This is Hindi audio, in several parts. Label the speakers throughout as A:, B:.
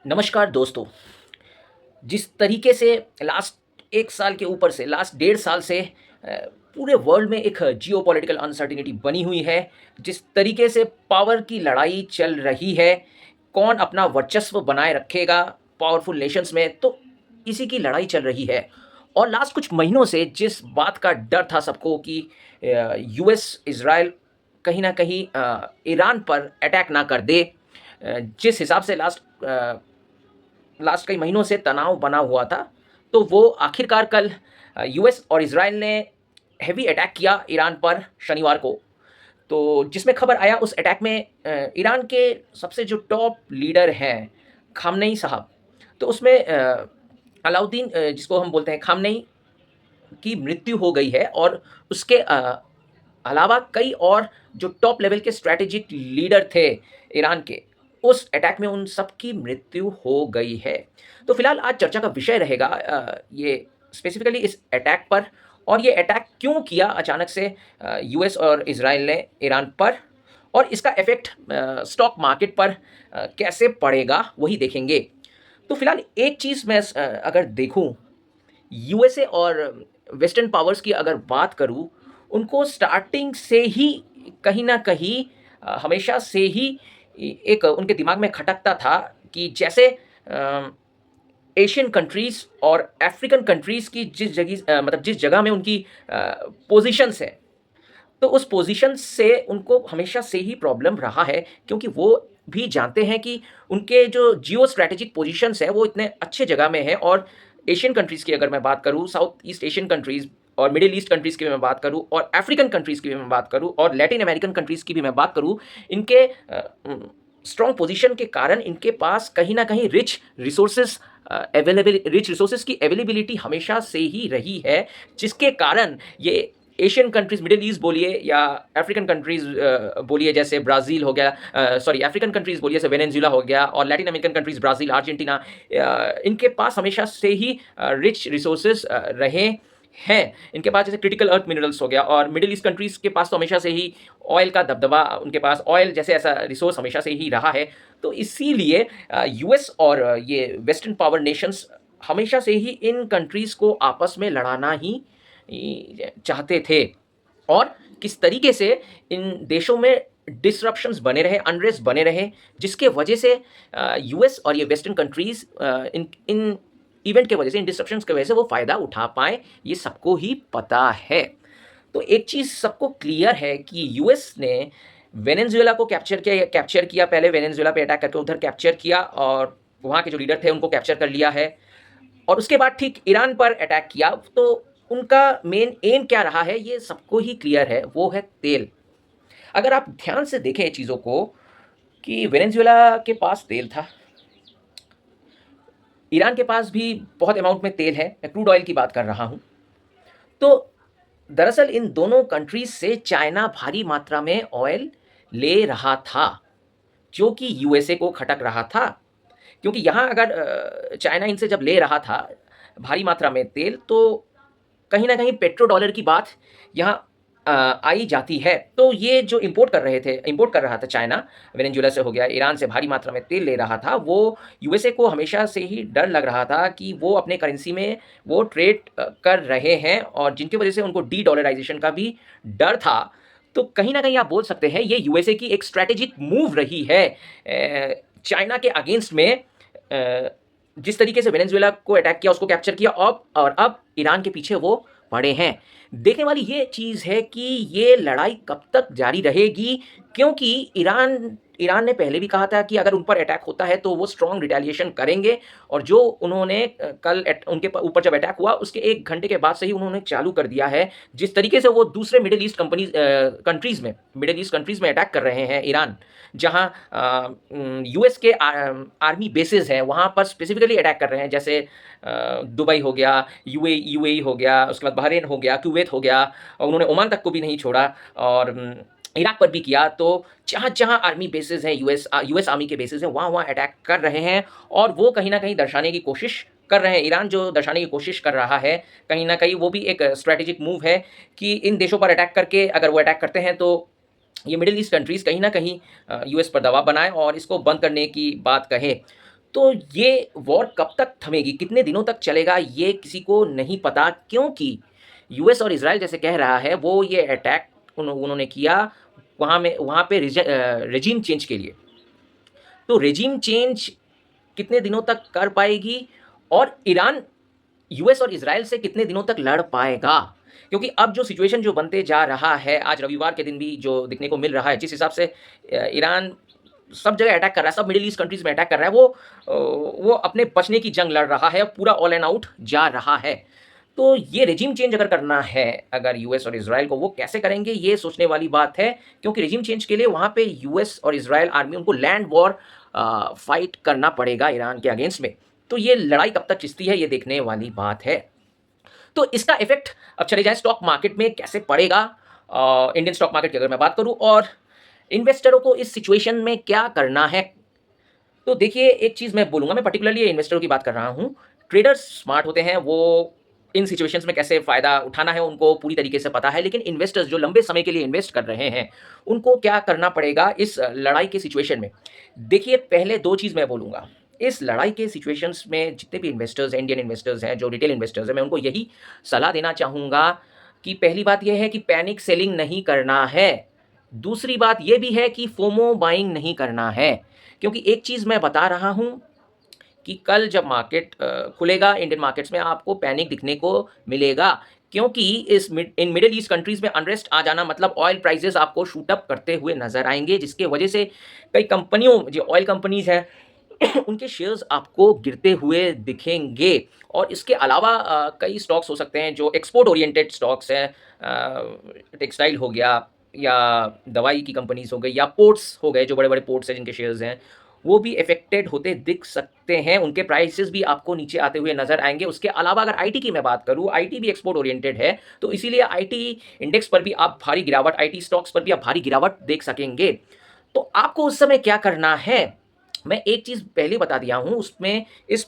A: नमस्कार दोस्तों। जिस तरीके से लास्ट 1 साल के ऊपर से लास्ट डेढ़ साल से पूरे वर्ल्ड में एक जियोपॉलिटिकल अनसर्टेनिटी बनी हुई है, जिस तरीके से पावर की लड़ाई चल रही है, कौन अपना वर्चस्व बनाए रखेगा पावरफुल नेशंस में, तो इसी की लड़ाई चल रही है। और लास्ट कुछ महीनों से जिस बात का डर था सबको कि यूएस, इज़राइल कहीं न कहीं ईरान पर अटैक ना कर दे, जिस हिसाब से लास्ट कई महीनों से तनाव बना हुआ था, तो वो आखिरकार कल यूएस और इज़राइल ने हेवी अटैक किया ईरान पर शनिवार को। तो जिसमें खबर आया उस अटैक में ईरान के सबसे जो टॉप लीडर हैं, खामनेई साहब, तो उसमें अलाउद्दीन जिसको हम बोलते हैं खामनेई की मृत्यु हो गई है। और उसके अलावा कई और जो टॉप लेवल के स्ट्रैटेजिक लीडर थे ईरान के, उस अटैक में उन सब की मृत्यु हो गई है। तो फिलहाल आज चर्चा का विषय रहेगा ये स्पेसिफिकली इस अटैक पर, और ये अटैक क्यों किया अचानक से यूएस और इज़राइल ने ईरान पर, और इसका इफ़ेक्ट स्टॉक मार्केट पर कैसे पड़ेगा वही देखेंगे। तो फिलहाल एक चीज़ मैं अगर देखूँ, यूएसए और वेस्टर्न पावर्स की अगर बात करूँ, उनको स्टार्टिंग से ही कहीं न कहीं हमेशा से ही एक उनके दिमाग में खटकता था कि जैसे एशियन कंट्रीज़ और अफ्रीकन कंट्रीज़ की मतलब जिस जगह में उनकी पोज़ीशंस है, तो उस पोज़ीशन से उनको हमेशा से ही प्रॉब्लम रहा है, क्योंकि वो भी जानते हैं कि उनके जो जियो स्ट्रैटेजिक पोज़ीशंस हैं, वो इतने अच्छे जगह में हैं। और एशियन कंट्रीज़ की अगर मैं बात करूँ, साउथ ईस्ट एशियन कंट्रीज़ और मिडल ईस्ट कंट्रीज़ की भी मैं बात करूँ, और अफ्रीकन कंट्रीज़ की भी मैं बात करूँ, और लैटिन अमेरिकन कंट्रीज़ की भी मैं बात करूँ, इनके स्ट्रॉन्ग पोज़ीशन के कारण इनके पास कहीं न कहीं रिच रिसोर्सेज़ की अवेलेबिलिटी हमेशा से ही रही है, जिसके कारण ये एशियन कंट्रीज़, मिडल ईस्ट बोलिए या अफ्रीकन कंट्रीज़ बोलिए जैसे ब्राज़ील हो गया, सॉरी अफ्रीकन कंट्रीज़ बोलिए जैसे वेनेजुएला हो गया, और Latin American countries Brazil, Argentina, इनके पास हमेशा से ही रिच रिसोर्सेज़ रहे हैं। इनके पास जैसे क्रिटिकल अर्थ मिनरल्स हो गया, और मिडल ईस्ट कंट्रीज़ के पास तो हमेशा से ही ऑयल का दबदबा, उनके पास ऑयल जैसे ऐसा रिसोर्स हमेशा से ही रहा है। तो इसीलिए यूएस और ये वेस्टर्न पावर नेशंस हमेशा से ही इन कंट्रीज़ को आपस में लड़ाना ही चाहते थे। और किस तरीके से इन देशों में डिसरप्शंस बने रहे, अनरेस्ट बने रहे, जिसके वजह से यूएस और ये western countries in in event के वजह से, इन डिसरप्शंस की वजह से वो फ़ायदा उठा पाएँ, ये सबको ही पता है। तो एक चीज़ सबको क्लियर है कि यूएस ने वेनेजुएला को कैप्चर किया, पहले वेनेजुएला पे अटैक करके उधर कैप्चर किया, और वहाँ के जो लीडर थे उनको कैप्चर कर लिया है। और उसके बाद ठीक ईरान पर अटैक किया। तो उनका मेन एम क्या रहा है ये सबको ही क्लियर है, वो है तेल। अगर आप ध्यान से देखें चीज़ों को, कि वेनेजुएला के पास तेल था, ईरान के पास भी बहुत अमाउंट में तेल है, मैं क्रूड ऑयल की बात कर रहा हूँ। तो दरअसल इन दोनों कंट्रीज से चाइना भारी मात्रा में ऑयल ले रहा था, जो कि यूएसए को खटक रहा था। क्योंकि यहाँ अगर चाइना इनसे जब ले रहा था भारी मात्रा में तेल, तो कहीं न कहीं पेट्रो डॉलर की बात यहाँ आई जाती है। तो ये जो इम्पोर्ट कर रहा था चाइना, वेनेजुएला से हो गया, ईरान से भारी मात्रा में तेल ले रहा था, वो यूएसए को हमेशा से ही डर लग रहा था कि वो अपने करेंसी में वो ट्रेड कर रहे हैं, और जिनकी वजह से उनको डी-डॉलराइज़ेशन का भी डर था। तो कहीं न कहीं आप बोल सकते हैं ये यूएसए की एक स्ट्रैटेजिक मूव रही है चाइना के अगेंस्ट में। जिस तरीके से वेनेजुएला को अटैक किया, उसको कैप्चर किया, अब ईरान के पीछे वो पड़े हैं। देखने वाली ये चीज़ है कि ये लड़ाई कब तक जारी रहेगी, क्योंकि ईरान ईरान ने पहले भी कहा था कि अगर उन पर अटैक होता है तो वो स्ट्रॉन्ग रिटेलिएशन करेंगे। और जो उन्होंने कल उनके ऊपर जब अटैक हुआ उसके 1 घंटे के बाद से ही उन्होंने चालू कर दिया है। जिस तरीके से वो दूसरे मिडल ईस्ट कंट्रीज़ में अटैक कर रहे हैं ईरान, जहाँ यूएस के आर्मी बेसेस हैं, वहाँ पर स्पेसिफिकली अटैक कर रहे हैं। जैसे दुबई हो गया, यूएई हो गया, उसके बाद बहरीन हो गया, कुवैत हो गया, और उन्होंने ओमान तक को भी नहीं छोड़ा, और इराक पर भी किया। तो जहाँ-जहाँ आर्मी बेसेस हैं, यूएस आर्मी के बेसेस हैं, वहाँ-वहाँ अटैक कर रहे हैं। और वो कहीं न कहीं दर्शाने की कोशिश कर रहे हैं, ईरान जो दर्शाने की कोशिश कर रहा है, कहीं न कहीं वो भी एक स्ट्रैटेजिक मूव है कि इन देशों पर अटैक करके, अगर वो अटैक करते हैं तो ये मिडिल ईस्ट कंट्रीज़ कहीं न कहीं यूएस पर दबाव बनाएँ और इसको बंद करने की बात कहें। तो ये वॉर कब तक थमेगी, कितने दिनों तक चलेगा, ये किसी को नहीं पता, क्योंकि यूएस और इज़राइल जैसे कह रहा है, वो ये अटैक उन्होंने किया वहाँ पे रेजिम चेंज के लिए। तो रेजिम चेंज कितने दिनों तक कर पाएगी, और ईरान यूएस और इज़राइल से कितने दिनों तक लड़ पाएगा? क्योंकि अब जो सिचुएशन जो बनते जा रहा है, आज रविवार के दिन भी जो देखने को मिल रहा है, जिस हिसाब से ईरान सब जगह अटैक कर रहा है, सब मिडिल ईस्ट कंट्रीज़ में अटैक कर रहा है, वो अपने बचने की जंग लड़ रहा है, पूरा ऑल एंड आउट जा रहा है। तो ये रेजिम चेंज अगर करना है, अगर यूएस और इज़राइल को, वो कैसे करेंगे, ये सोचने वाली बात है, क्योंकि रेजिम चेंज के लिए वहाँ पे यूएस और इज़राइल आर्मी, उनको लैंड वॉर फाइट करना पड़ेगा ईरान के अगेंस्ट में। तो ये लड़ाई कब तक खिंचती है, ये देखने वाली बात है। तो इसका इफेक्ट अब चले जाए स्टॉक मार्केट में कैसे पड़ेगा। इंडियन स्टॉक मार्केट की अगर मैं बात करूं, और इन्वेस्टरों को इस सिचुएशन में क्या करना है, तो देखिए एक चीज़ मैं बोलूँगा, मैं पर्टिकुलरली इन्वेस्टरों की बात कर रहा हूँ। ट्रेडर्स स्मार्ट होते हैं, वो इन सिचुएशंस में कैसे फ़ायदा उठाना है उनको पूरी तरीके से पता है, लेकिन इन्वेस्टर्स जो लंबे समय के लिए इन्वेस्ट कर रहे हैं, उनको क्या करना पड़ेगा इस लड़ाई के सिचुएशन में। देखिए पहले दो चीज़ मैं बोलूँगा, इस लड़ाई के सिचुएशंस में जितने भी इन्वेस्टर्स हैं, इंडियन इन्वेस्टर्स हैं, जो रिटेल इन्वेस्टर्स हैं, मैं उनको यही सलाह देना चाहूँगा कि पहली बात यह है कि पैनिक सेलिंग नहीं करना है। दूसरी बात ये भी है कि फोमो बाइंग नहीं करना है, क्योंकि एक चीज़ मैं बता रहा हूँ कि कल जब मार्केट खुलेगा इंडियन मार्केट्स में, आपको पैनिक दिखने को मिलेगा, क्योंकि इन मिडिल ईस्ट कंट्रीज़ में अनरेस्ट आ जाना मतलब ऑयल प्राइसेस आपको शूट अप करते हुए नज़र आएंगे, जिसके वजह से कई कंपनियों, जो ऑयल कंपनीज़ हैं उनके शेयर्स आपको गिरते हुए दिखेंगे। और इसके अलावा कई स्टॉक्स हो सकते हैं जो एक्सपोर्ट ओरिएंटेड स्टॉक्स हैं, टेक्सटाइल हो गया, या दवाई की कंपनीज हो गई, या पोर्ट्स हो गए, जो बड़े बड़े पोर्ट्स हैं जिनके शेयर्स हैं, वो भी इफेक्टेड होते दिख सकते हैं, उनके प्राइसेस भी आपको नीचे आते हुए नजर आएंगे। उसके अलावा अगर आईटी की मैं बात करूं, आईटी भी एक्सपोर्ट ओरिएंटेड है, तो इसीलिए आईटी इंडेक्स पर भी आप भारी गिरावट, आईटी स्टॉक्स पर भी आप भारी गिरावट देख सकेंगे। तो आपको उस समय क्या करना है, मैं एक चीज़ पहले बता दिया हूँ, उसमें इस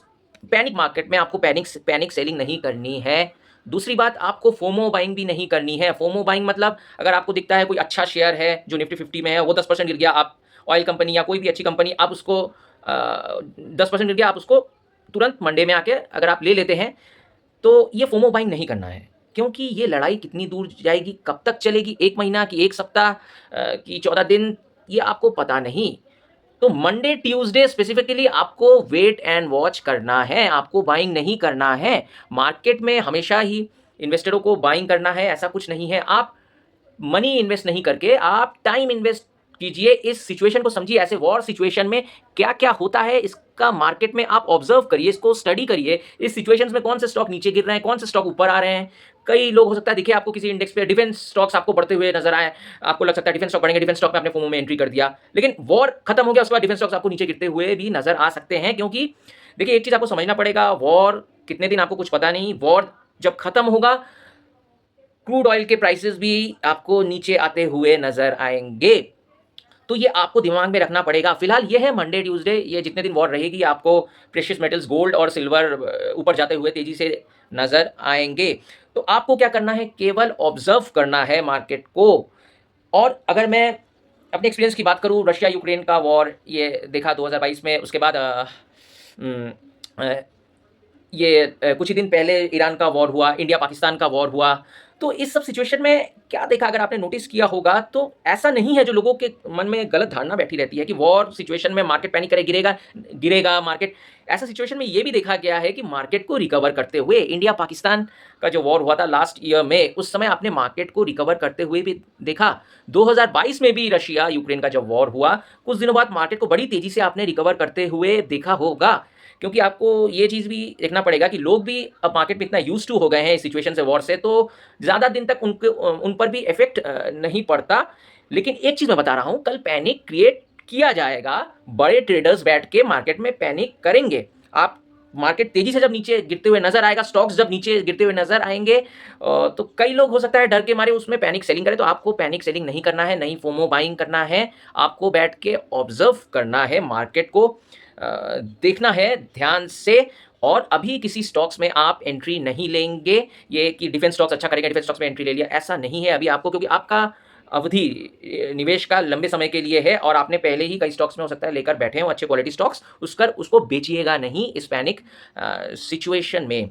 A: पैनिक मार्केट में आपको पैनिक सेलिंग नहीं करनी है। दूसरी बात, आपको फोमो बाइंग भी नहीं करनी है। फोमो बाइंग मतलब अगर आपको दिखता है कोई अच्छा शेयर है जो निफ्टी 50 में है, वो 10% गिर गया, आप ऑयल कंपनी या कोई भी अच्छी कंपनी, आप उसको 10% गिर गया, आप उसको तुरंत मंडे में आके अगर आप ले लेते हैं, तो ये फोमो बाइंग नहीं करना है, क्योंकि ये लड़ाई कितनी दूर जाएगी, कब तक चलेगी, 1 महीना की, 1 सप्ताह की, 14 दिन, ये आपको पता नहीं। तो मंडे ट्यूसडे स्पेसिफिकली आपको वेट एंड वॉच करना है, आपको बाइंग नहीं करना है। मार्केट में हमेशा ही इन्वेस्टरों को बाइंग करना है, ऐसा कुछ नहीं है। आप मनी इन्वेस्ट नहीं करके आप टाइम इन्वेस्ट कीजिए, इस सिचुएशन को समझिए, ऐसे वॉर सिचुएशन में क्या क्या होता है इसका मार्केट में आप ऑब्जर्व करिए, इसको स्टडी करिए, इस सिचुएशंस में कौन से स्टॉक नीचे गिर रहे हैं, कौन से स्टॉक ऊपर आ रहे हैं। कई लोग हो सकता है देखिए आपको किसी इंडेक्स पे डिफेंस स्टॉक्स आपको बढ़ते हुए नजर आए, आपको लग सकता है डिफेंस स्टॉक बढ़ेंगे, डिफेंस स्टॉक में आपने फोमो में एंट्री कर दिया, लेकिन वॉर खत्म हो गया, उसके बाद डिफेंस स्टॉक्स आपको नीचे गिरते हुए भी नजर आ सकते हैं। क्योंकि देखिए एक चीज आपको समझना पड़ेगा, वॉर कितने दिन आपको कुछ पता नहीं, वॉर जब खत्म होगा क्रूड ऑयल के प्राइसेस भी आपको नीचे आते हुए नजर आएंगे। तो ये आपको दिमाग में रखना पड़ेगा। फिलहाल ये है मंडे ट्यूसडे, ये जितने दिन वॉर रहेगी आपको प्रेशियस मेटल्स गोल्ड और सिल्वर ऊपर जाते हुए तेजी से नजर आएंगे। तो आपको क्या करना है, केवल ऑब्जर्व करना है मार्केट को। और अगर मैं अपने एक्सपीरियंस की बात करूं, रशिया यूक्रेन का वॉर ये देखा 2022 में, उसके बाद अम, अ, ये कुछ ही दिन पहले ईरान का वॉर हुआ, इंडिया पाकिस्तान का वॉर हुआ। तो इस सब सिचुएशन में क्या देखा, अगर आपने नोटिस किया होगा, तो ऐसा नहीं है, जो लोगों के मन में गलत धारणा बैठी रहती है कि वॉर सिचुएशन में मार्केट पैनिक करे, गिरेगा गिरेगा मार्केट। ऐसा सिचुएशन में ये भी देखा गया है कि मार्केट को रिकवर करते हुए, इंडिया पाकिस्तान का जो वॉर हुआ था लास्ट ईयर में, उस समय आपने मार्केट को रिकवर करते हुए भी देखा। 2022 में भी रशिया यूक्रेन का जब वॉर हुआ, कुछ दिनों बाद मार्केट को बड़ी तेजी से आपने रिकवर करते हुए देखा होगा। क्योंकि आपको ये चीज़ भी देखना पड़ेगा कि लोग भी अब मार्केट में इतना यूज टू हो गए हैं इस सिचुएशन से, वॉर से, तो ज़्यादा दिन तक उन पर भी इफेक्ट नहीं पड़ता। लेकिन एक चीज़ मैं बता रहा हूँ, कल पैनिक क्रिएट किया जाएगा, बड़े ट्रेडर्स बैठ के मार्केट में पैनिक करेंगे। आप मार्केट तेजी से जब नीचे गिरते हुए नजर आएगा, स्टॉक्स जब नीचे गिरते हुए नजर आएंगे, तो कई लोग हो सकता है डर के मारे उसमें पैनिक सेलिंग करें। तो आपको पैनिक सेलिंग नहीं करना है, नहीं फोमो बाइंग करना है, आपको बैठ के ऑब्जर्व करना है, मार्केट को देखना है ध्यान से। और अभी किसी स्टॉक्स में आप एंट्री नहीं लेंगे, ये कि डिफेंस स्टॉक्स अच्छा करेगा, डिफेंस स्टॉक्स में एंट्री ले लिया, ऐसा नहीं है अभी आपको, क्योंकि आपका निवेश का लंबे समय के लिए है और आपने पहले ही कई स्टॉक्स में हो सकता है लेकर बैठे हों अच्छे क्वालिटी स्टॉक्स, उसको बेचिएगा नहीं इस पैनिक सिचुएशन में।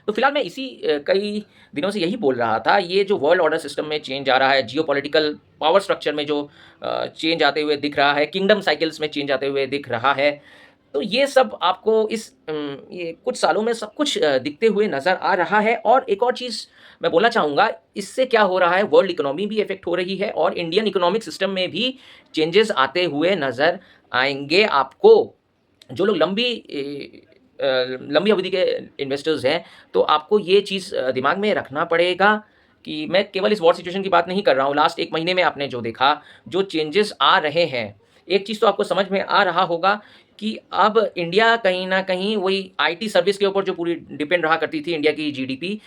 A: तो फिलहाल मैं कई दिनों से यही बोल रहा था, ये जो वर्ल्ड ऑर्डर सिस्टम में चेंज आ रहा है, जियोपॉलिटिकल पावर स्ट्रक्चर में जो चेंज आते हुए दिख रहा है, किंगडम साइकिल्स में चेंज आते हुए दिख रहा है, तो ये सब आपको ये कुछ सालों में सब कुछ दिखते हुए नज़र आ रहा है। और एक और चीज़ मैं बोलना चाहूँगा, इससे क्या हो रहा है, वर्ल्ड इकोनॉमी भी इफ़ेक्ट हो रही है और इंडियन इकोनॉमिक सिस्टम में भी चेंजेस आते हुए नज़र आएँगे आपको। जो लोग लंबी अवधि के इन्वेस्टर्स हैं, तो आपको ये चीज़ दिमाग में रखना पड़ेगा कि मैं केवल इस वॉर सिचुएशन की बात नहीं कर रहा हूँ। लास्ट 1 महीने में आपने जो देखा, जो चेंजेस आ रहे हैं, एक चीज़ तो आपको समझ में आ रहा होगा कि अब इंडिया कहीं न कहीं वही आईटी सर्विस के ऊपर जो पूरी डिपेंड रहा करती थी इंडिया की जीडीपी,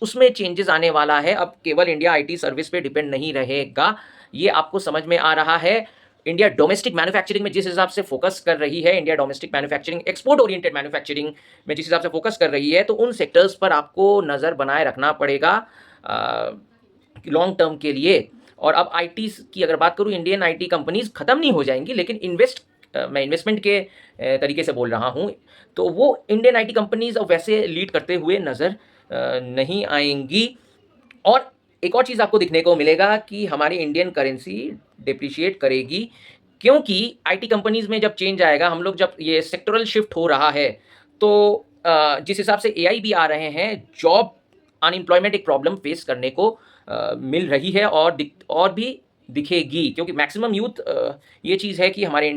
A: उसमें चेंजेस आने वाला है। अब केवल इंडिया आईटी सर्विस पे डिपेंड नहीं रहेगा, ये आपको समझ में आ रहा है। इंडिया डोमेस्टिक मैन्युफैक्चरिंग में जिस हिसाब से फोकस कर रही है, India domestic manufacturing, export oriented manufacturing में जिस हिसाब से फोकस कर रही है, तो उन सेक्टर्स पर आपको नज़र बनाए रखना पड़ेगा लॉन्ग टर्म के लिए। और अब आईटी की अगर बात करूँ, इंडियन आईटी कंपनीज खत्म नहीं हो जाएंगी, लेकिन मैं इन्वेस्टमेंट के तरीके से बोल रहा हूँ, तो वो इंडियन आईटी कंपनीज अब वैसे लीड करते हुए नज़र नहीं आएंगी। और एक और चीज़ आपको दिखने को मिलेगा कि हमारी इंडियन करेंसी डिप्रिशिएट करेगी, क्योंकि आईटी कंपनीज़ में जब चेंज आएगा, हम लोग जब ये सेक्टरल शिफ्ट हो रहा है, तो जिस हिसाब से एआई भी आ रहे हैं, जॉब अनएम्प्लॉयमेंट एक प्रॉब्लम फेस करने को मिल रही है और भी दिखेगी, क्योंकि मैक्सिमम यूथ ये चीज़ है कि हमारे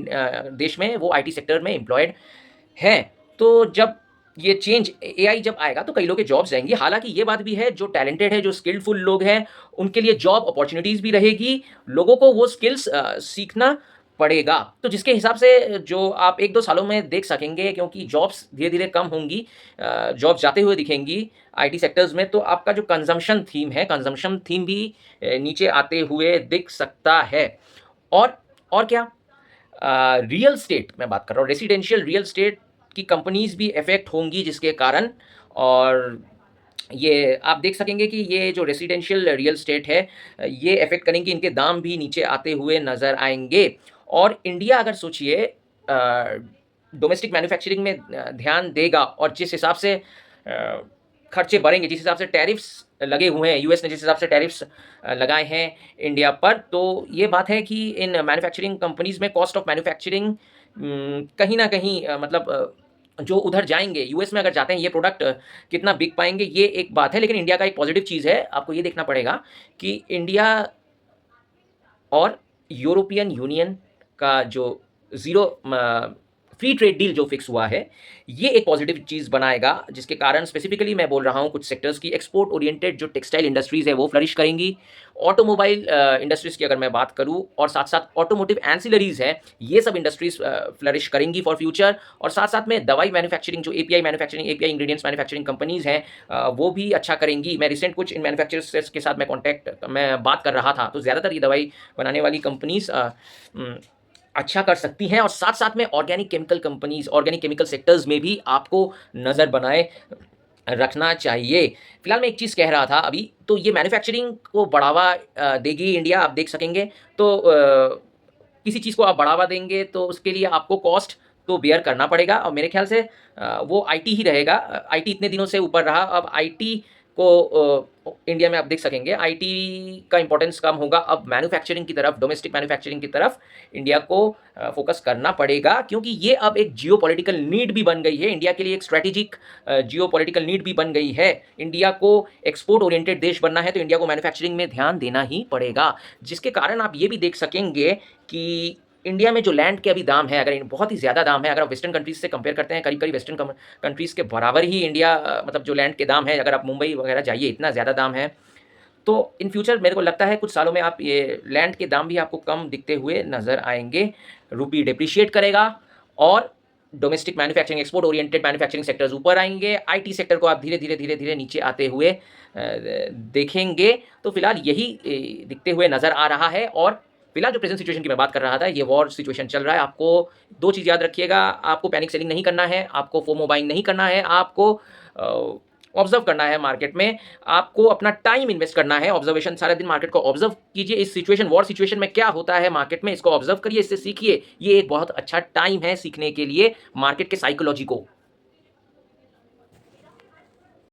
A: देश में वो आईटी सेक्टर में एम्प्लॉयड हैं। तो जब ये चेंज एआई जब आएगा, तो कई लोग के जॉब्स जाएंगी। हालांकि ये बात भी है, जो टैलेंटेड है, जो स्किल्डफुल लोग हैं, उनके लिए जॉब अपॉर्चुनिटीज़ भी रहेगी। लोगों को वो स्किल्स सीखना पड़ेगा। तो जिसके हिसाब से जो आप 1-2 सालों में देख सकेंगे, क्योंकि जॉब्स धीरे-धीरे कम होंगी, जॉब्स जाते हुए दिखेंगी आईटी सेक्टर्स में, तो आपका जो कंजम्पशन थीम है, कंजम्पशन थीम भी नीचे आते हुए दिख सकता है। और क्या, रियल स्टेट मैं बात कर रहा हूँ, रेसिडेंशियल रियल स्टेट की कंपनीज भी इफेक्ट होंगी, जिसके कारण और ये आप देख सकेंगे कि ये जो रेसिडेंशियल रियल स्टेट है, ये इफेक्ट करेंगे, इनके दाम भी नीचे आते हुए नज़र आएंगे। और इंडिया अगर सोचिए डोमेस्टिक मैन्युफैक्चरिंग में ध्यान देगा, और जिस हिसाब से खर्चे बढ़ेंगे, जिस हिसाब से टैरिफ्स लगे हुए हैं, यूएस ने जिस हिसाब से टैरिफ्स लगाए हैं इंडिया पर, तो ये बात है कि इन मैन्युफैक्चरिंग कंपनीज में कॉस्ट ऑफ मैन्युफैक्चरिंग कहीं ना कहीं जो उधर जाएंगे, यूएस में अगर जाते हैं, ये प्रोडक्ट कितना बिक पाएंगे, ये एक बात है। लेकिन इंडिया का एक पॉजिटिव चीज़ है, आपको ये देखना पड़ेगा कि इंडिया और यूरोपियन यूनियन का जो ज़ीरो फ्री ट्रेड डील जो फिक्स हुआ है, ये एक पॉजिटिव चीज़ बनाएगा, जिसके कारण स्पेसिफिकली मैं बोल रहा हूँ कुछ सेक्टर्स की एक्सपोर्ट ओरिएंटेड जो टेक्सटाइल इंडस्ट्रीज़ है वो फ्लरिश करेंगी। ऑटोमोबाइल इंडस्ट्रीज़ की अगर मैं बात करूँ, और साथ साथ ऑटोमोटिव एंसिलरीज़ हैं, ये सब इंडस्ट्रीज़ फ्लरिश करेंगी फॉर फ्यूचर। और साथ साथ में दवाई मैन्युफैक्चरिंग, जो API manufacturing, API ingredients manufacturing companies हैं, वो भी अच्छा करेंगी। मैं रिसेंट कुछ इन मैन्युफैक्चरर्स के साथ मैं बात कर रहा था, तो ज़्यादातर ये दवाई बनाने वाली कंपनीज़ अच्छा कर सकती हैं। और साथ साथ में organic chemical companies, organic chemical sectors में भी आपको नज़र बनाए रखना चाहिए। फिलहाल मैं एक चीज़ कह रहा था अभी, तो ये मैन्युफैक्चरिंग को बढ़ावा देगी इंडिया, आप देख सकेंगे। तो किसी चीज़ को आप बढ़ावा देंगे, तो उसके लिए आपको कॉस्ट तो बेयर करना पड़ेगा, और मेरे ख्याल से वो आईटी ही रहेगा। आईटी इतने दिनों से ऊपर रहा, अब आईटी को इंडिया में आप देख सकेंगे आईटी का इंपॉर्टेंस कम होगा। अब मैन्युफैक्चरिंग की तरफ, डोमेस्टिक मैन्युफैक्चरिंग की तरफ इंडिया को फोकस करना पड़ेगा, क्योंकि ये अब एक जियोपॉलिटिकल नीड भी बन गई है इंडिया के लिए, एक स्ट्रैटेजिक जियोपॉलिटिकल नीड भी बन गई है। इंडिया को एक्सपोर्ट ओरिएंटेड देश बनना है, तो इंडिया को मैन्युफैक्चरिंग में ध्यान देना ही पड़ेगा, जिसके कारण आप ये भी देख सकेंगे कि इंडिया में जो लैंड के अभी दाम है, अगर बहुत ही ज़्यादा दाम है, अगर आप वेस्टर्न कंट्रीज से कंपेयर करते हैं, करीब करीब वेस्टर्न कंट्रीज़ के बराबर ही इंडिया, मतलब जो लैंड के दाम है, अगर आप मुंबई वगैरह जाइए, इतना ज़्यादा दाम है। तो इन फ्यूचर मेरे को लगता है कुछ सालों में आप ये लैंड के दाम भी आपको कम दिखते हुए नज़र आएंगे। रुपी डिप्रिशिएट करेगा, और domestic manufacturing, export oriented manufacturing sectors ऊपर आएंगे। आईटी सेक्टर को आप धीरे धीरे धीरे धीरे नीचे आते हुए देखेंगे। तो फिलहाल यही दिखते हुए नज़र आ रहा है। और फिलहाल जो प्रेजेंट सिचुएशन की मैं बात कर रहा था, ये वॉर सिचुएशन चल रहा है। आपको 2 चीज़ याद रखिएगा, आपको पैनिक सेलिंग नहीं करना है, आपको फोमो बाइंग नहीं करना है, आपको ऑब्जर्व करना है मार्केट में, आपको अपना टाइम इन्वेस्ट करना है, ऑब्जर्वेशन, सारा दिन मार्केट को ऑब्जर्व कीजिए, इस सिचुएशन, वॉर सिचुएशन में क्या होता है मार्केट में, इसको ऑब्जर्व करिए, इससे सीखिए। ये एक बहुत अच्छा टाइम है सीखने के लिए मार्केट के साइकोलॉजी को।